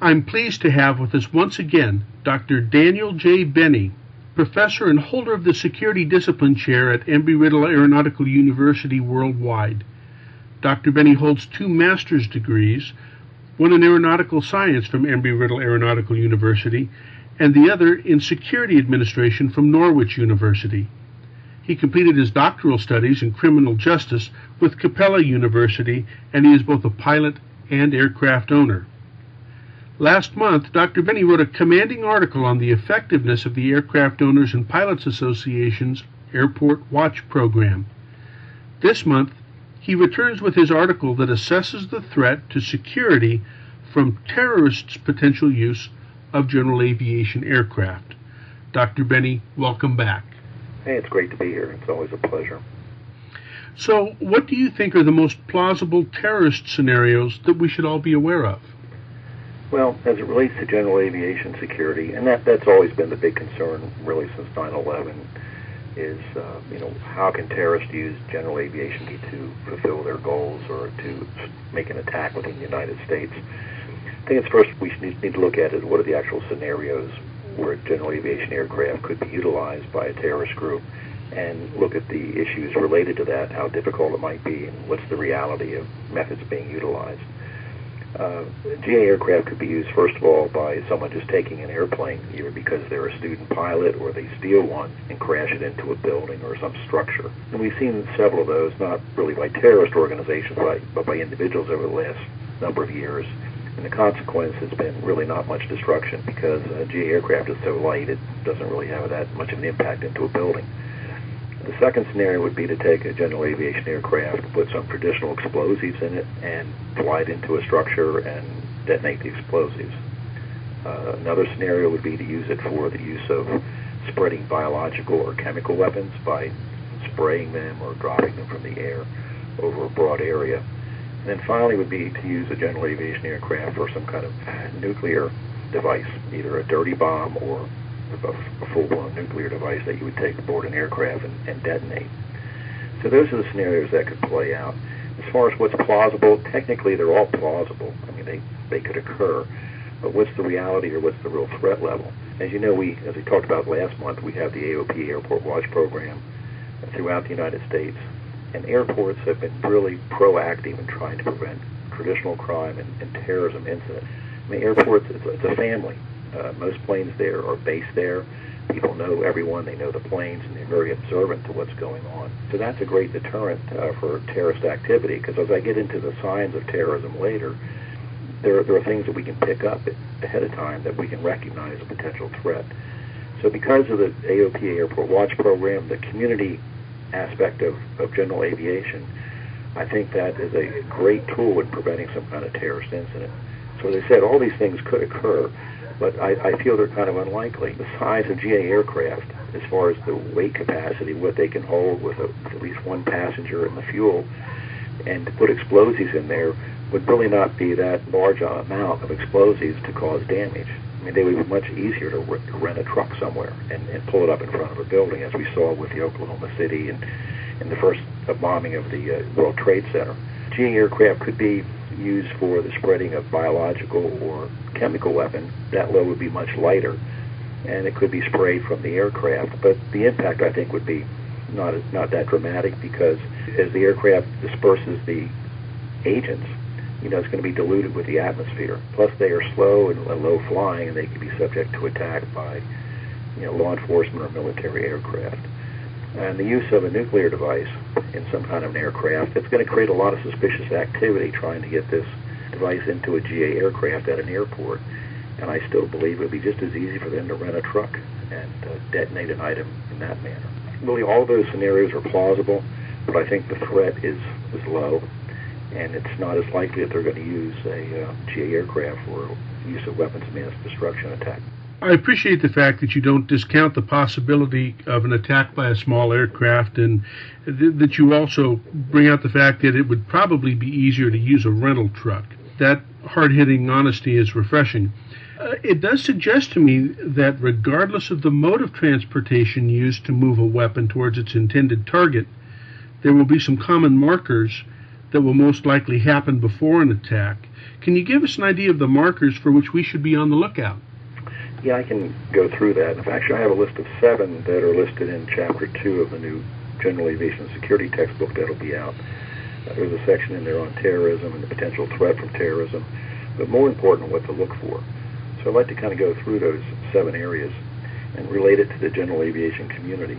I'm pleased to have with us once again Dr. Daniel J. Benny, professor and holder of the Security Discipline Chair at Embry Riddle Aeronautical University worldwide. Dr. Benny holds 2 master's degrees, one in aeronautical science from Embry Riddle Aeronautical University, and the other in security administration from Norwich University. He completed his doctoral studies in criminal justice with Capella University, and he is both a pilot and aircraft owner. Last month, Dr. Benny wrote a commanding article on the effectiveness of the Aircraft Owners and Pilots Association's Airport Watch program. This month, he returns with his article that assesses the threat to security from terrorists' potential use of general aviation aircraft. Dr. Benny, welcome back. Hey, it's great to be here. It's always a pleasure. So, what do you think are the most plausible terrorist scenarios that we should all be aware of? Well, as it relates to general aviation security, and that's always been the big concern really since 9/11, is how can terrorists use general aviation to fulfill their goals or to make an attack within the United States? I think it's first we need to look at is what are the actual scenarios where general aviation aircraft could be utilized by a terrorist group, and look at the issues related to that, how difficult it might be, and what's the reality of methods being utilized. GA aircraft could be used, first of all, by someone just taking an airplane, either because they're a student pilot or they steal one and crash it into a building or some structure. And we've seen several of those, not really by terrorist organizations, but by individuals over the last number of years. And the consequence has been really not much destruction because GA aircraft is so light it doesn't really have that much of an impact into a building. The second scenario would be to take a general aviation aircraft, put some traditional explosives in it, and fly it into a structure and detonate the explosives. Another scenario would be to use it for the use of spreading biological or chemical weapons by spraying them or dropping them from the air over a broad area. And then finally would be to use a general aviation aircraft for some kind of nuclear device, either a dirty bomb or a full-blown nuclear device that you would take aboard an aircraft and detonate. So those are the scenarios that could play out. As far as what's plausible, technically they're all plausible. I mean, they could occur. But what's the reality or what's the real threat level? As you know, as we talked about last month, we have the AOP Airport Watch program throughout the United States. And airports have been really proactive in trying to prevent traditional crime and terrorism incidents. I mean, airports, it's a family. Most planes there are based there. People know everyone, they know the planes, and they're very observant to what's going on. So that's a great deterrent for terrorist activity, because as I get into the signs of terrorism later, there are things that we can pick up ahead of time that we can recognize a potential threat. So because of the AOP Airport Watch program, the community aspect of general aviation, I think that is a great tool in preventing some kind of terrorist incident. So as I said, all these things could occur, but I feel they're kind of unlikely. The size of GA aircraft, as far as the weight capacity, what they can hold with at least one passenger and the fuel, and to put explosives in there would really not be that large amount of explosives to cause damage. I mean, they would be much easier to rent a truck somewhere and pull it up in front of a building, as we saw with the Oklahoma City and the first bombing of the World Trade Center. GA aircraft could be used for the spreading of biological or chemical weapon. That load would be much lighter, and it could be sprayed from the aircraft. But the impact, I think, would be not that dramatic, because as the aircraft disperses the agents, it's going to be diluted with the atmosphere. Plus, they are slow and low flying, and they can be subject to attack by, law enforcement or military aircraft. And the use of a nuclear device in some kind of an aircraft, it's going to create a lot of suspicious activity trying to get this device into a GA aircraft at an airport. And I still believe it would be just as easy for them to rent a truck and detonate an item in that manner. Really, all of those scenarios are plausible, but I think the threat is low, and it's not as likely that they're going to use a GA aircraft for use of weapons of mass destruction attack. I appreciate the fact that you don't discount the possibility of an attack by a small aircraft, and that you also bring out the fact that it would probably be easier to use a rental truck. That hard-hitting honesty is refreshing. It does suggest to me that regardless of the mode of transportation used to move a weapon towards its intended target, there will be some common markers that will most likely happen before an attack. Can you give us an idea of the markers for which we should be on the lookout? Yeah, I can go through that. In fact, I have a list of 7 that are listed in Chapter 2 of the new General Aviation Security textbook that'll be out. There's a section in there on terrorism and the potential threat from terrorism, but more important, what to look for. So I'd like to kind of go through those 7 areas and relate it to the general aviation community.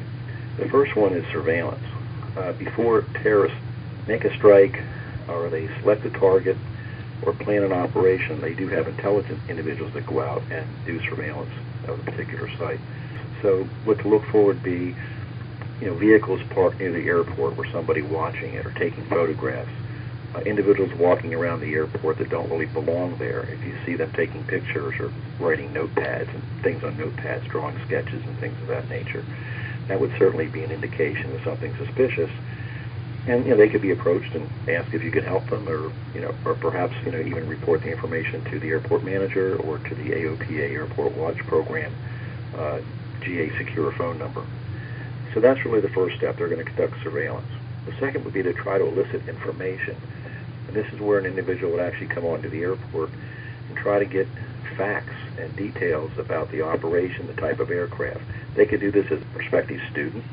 The first one is surveillance. Before terrorists make a strike, or they select a target, or plan an operation, they do have intelligent individuals that go out and do surveillance of a particular site. So what to look for would be, vehicles parked near the airport where somebody watching it or taking photographs. Individuals walking around the airport that don't really belong there. If you see them taking pictures or writing notepads and things on notepads, drawing sketches and things of that nature, that would certainly be an indication of something suspicious. And they could be approached and asked if you could help them, or perhaps even report the information to the airport manager or to the AOPA Airport Watch Program GA secure phone number. So that's really the first step. They're going to conduct surveillance. The second would be to try to elicit information. And this is where an individual would actually come onto the airport and try to get facts and details about the operation, the type of aircraft. They could do this as a prospective student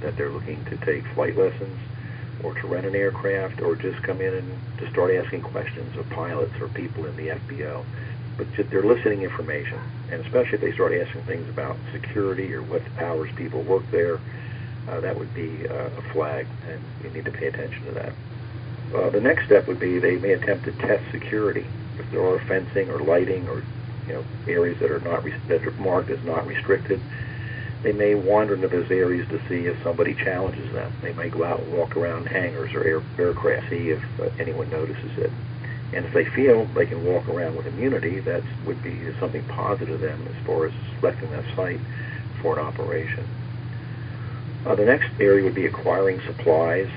that they're looking to take flight lessons, or to rent an aircraft, or just come in and just start asking questions of pilots or people in the FBO. But they're eliciting information, and especially if they start asking things about security or what hours people work there, that would be a flag, and you need to pay attention to that. The next step would be they may attempt to test security. If there are fencing or lighting or areas that are marked as not restricted, they may wander into those areas to see if somebody challenges them. They may go out and walk around hangars or aircraft, see if anyone notices it. And if they feel they can walk around with immunity, that would be something positive to them as far as selecting that site for an operation. The next area would be acquiring supplies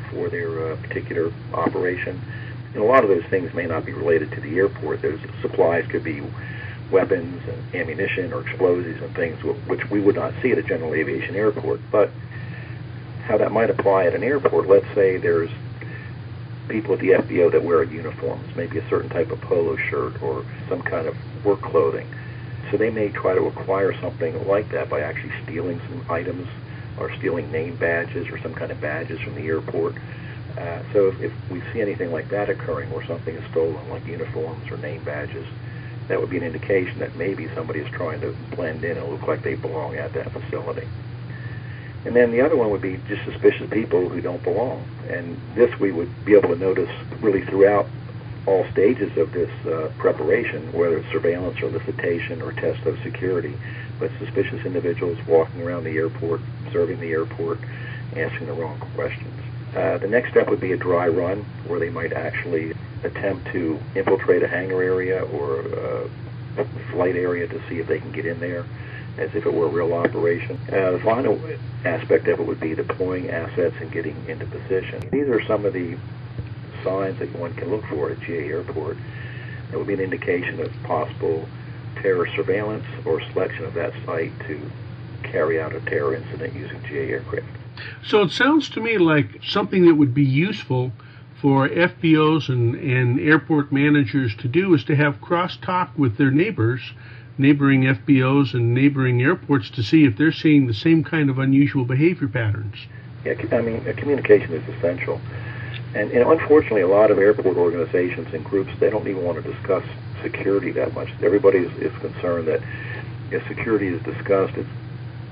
for their particular operation. And a lot of those things may not be related to the airport. Those supplies could be weapons and ammunition or explosives and things which we would not see at a general aviation airport. But how that might apply at an airport, let's say there's people at the FBO that wear uniforms, maybe a certain type of polo shirt or some kind of work clothing. So they may try to acquire something like that by actually stealing some items or stealing name badges or some kind of badges from the airport. So if we see anything like that occurring where something is stolen, like uniforms or name badges, that would be an indication that maybe somebody is trying to blend in and look like they belong at that facility. And then the other one would be just suspicious people who don't belong. And this we would be able to notice really throughout all stages of this preparation, whether it's surveillance or elicitation or test of security, but suspicious individuals walking around the airport, observing the airport, asking the wrong questions. The next step would be a dry run, where they might actually attempt to infiltrate a hangar area or a flight area to see if they can get in there, as if it were a real operation. The final aspect of it would be deploying assets and getting into position. These are some of the signs that one can look for at GA Airport. That would be an indication of possible terror surveillance or selection of that site to carry out a terror incident using GA aircraft. So it sounds to me like something that would be useful for FBOs and airport managers to do is to have crosstalk with their neighbors, neighboring FBOs and neighboring airports, to see if they're seeing the same kind of unusual behavior patterns. Yeah, I mean, communication is essential. And unfortunately, a lot of airport organizations and groups, they don't even want to discuss security that much. Everybody is concerned that if security is discussed, it's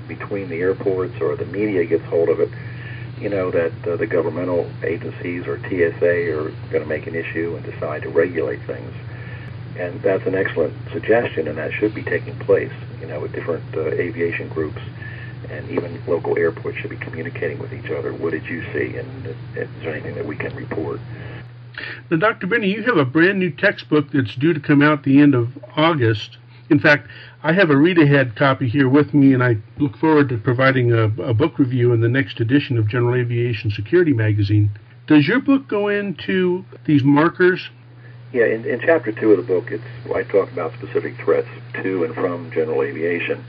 between the airports or the media gets hold of it, that the governmental agencies or TSA are going to make an issue and decide to regulate things. And that's an excellent suggestion, and that should be taking place. With different aviation groups and even local airports should be communicating with each other. What did you see, and is there anything that we can report? Now, Dr. Benny, you have a brand new textbook that's due to come out the end of August. In fact, I have a read-ahead copy here with me, and I look forward to providing a book review in the next edition of General Aviation Security magazine. Does your book go into these markers? Yeah, in Chapter 2 of the book, I talk about specific threats to and from general aviation,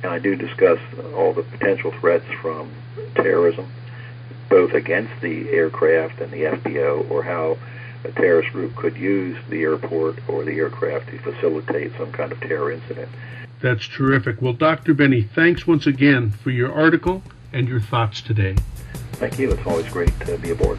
and I do discuss all the potential threats from terrorism, both against the aircraft and the FBO, or how a terrorist group could use the airport or the aircraft to facilitate some kind of terror incident. That's terrific. Well, Dr. Benny, thanks once again for your article and your thoughts today. Thank you. It's always great to be aboard.